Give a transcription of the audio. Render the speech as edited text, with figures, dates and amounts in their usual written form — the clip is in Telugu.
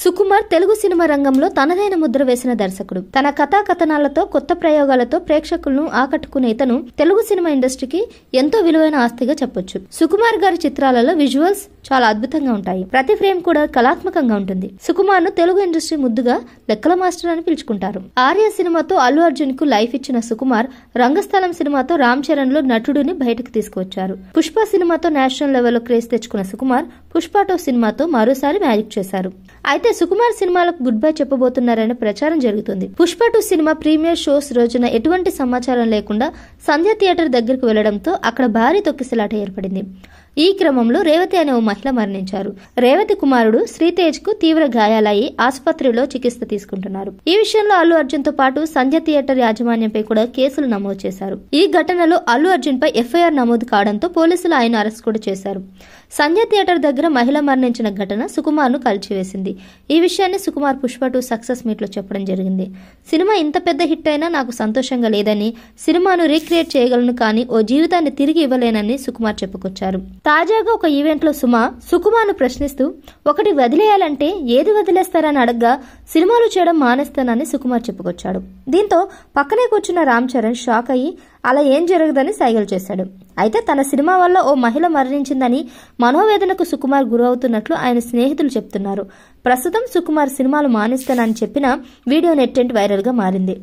సుకుమార్ తెలుగు సినిమా రంగంలో తనదైన ముద్ర వేసిన దర్శకుడు. తన కథా కథనాలతో కొత్త ప్రయోగాలతో ప్రేక్షకులను ఆకట్టుకునే ఇతను తెలుగు సినిమా ఇండస్ట్రీకి ఎంతో విలువైన ఆస్తిగా చెప్పొచ్చు. సుకుమార్ గారి చిత్రాలలో విజువల్స్ చాలా అద్భుతంగా ఉంటాయి. ప్రతి ఫ్రేమ్ కూడా కళాత్మకంగా ఉంటుంది. సుకుమార్ ను తెలుగు ఇండస్ట్రీ ముద్దుగా లెక్కల మాస్టర్ అని పిలుచుకుంటారు. ఆర్య సినిమాతో అల్లు అర్జున్ కు లైఫ్ ఇచ్చిన సుకుమార్ రంగస్థలం సినిమాతో రామ్ చరణ్ లో నటుడిని బయటకు తీసుకువచ్చారు. పుష్ప సినిమాతో నేషనల్ లెవెల్లో క్రేజ్ తెచ్చుకున్న సుకుమార్ పుష్ప 2 సినిమాతో మరోసారి మ్యాజిక్ చేశారు. అయితే సుకుమార్ సినిమాలకు గుడ్ బై చెప్పబోతున్నారనే ప్రచారం జరుగుతుంది. పుష్ప 2 సినిమా ప్రీమియర్ షోస్ రోజున ఎటువంటి సమాచారం లేకుండా సంధ్య థియేటర్ దగ్గరకు వెళ్లడంతో అక్కడ భారీ తొక్కిసలాట ఏర్పడింది. ఈ క్రమంలో రేవతి అనే ఓ మహిళ మరణించారు. రేవతి కుమారుడు శ్రీతేజ్ కు తీవ్ర గాయాలయ్యి ఆసుపత్రిలో చికిత్స తీసుకుంటున్నారు. ఈ విషయంలో అల్లు అర్జున్ తో పాటు సంధ్య థియేటర్ యాజమాన్యంపై కూడా కేసులు నమోదు చేశారు. ఈ ఘటనలో అల్లు అర్జున్ పై ఎఫ్ఐఆర్ నమోదు కావడంతో పోలీసులు ఆయన అరెస్ట్ కూడా చేశారు. సంధ్య థియేటర్ దగ్గర మహిళ మరణించిన ఘటన సుకుమార్ ను కలిచివేసింది. ఈ విషయాన్ని సుకుమార్ పుష్ప 2 సక్సెస్ మీట్ లో చెప్పడం జరిగింది. సినిమా ఇంత పెద్ద హిట్ అయినా నాకు సంతోషంగా లేదని, సినిమాను రీక్రియేట్ చేయగలను కానీ ఓ జీవితాన్ని తిరిగి ఇవ్వలేనని సుకుమార్ చెప్పుకొచ్చారు. తాజాగా ఒక ఈవెంట్ లో సుకుమార్ ను ప్రశ్నిస్తూ ఒకటి వదిలేయాలంటే ఏది వదిలేస్తారని అడగ్గా సినిమాలు చేయడం మానేస్తానని సుకుమార్ చెప్పుకొచ్చాడు. దీంతో పక్కనే కూర్చున్న రామ్ చరణ్ షాక్ అయ్యి అలా ఏం జరగదని సైగలు చేశాడు. అయితే తన సినిమా వల్ల ఓ మహిళ మరణించిందని, మనోవేదనకు సుకుమార్ గురవుతున్నట్లు ఆయన స్నేహితులు చెప్తున్నారు. ప్రస్తుతం సుకుమార్ సినిమాలు మానేస్తానని చెప్పిన వీడియో నెట్టింట వైరల్ గా మారింది.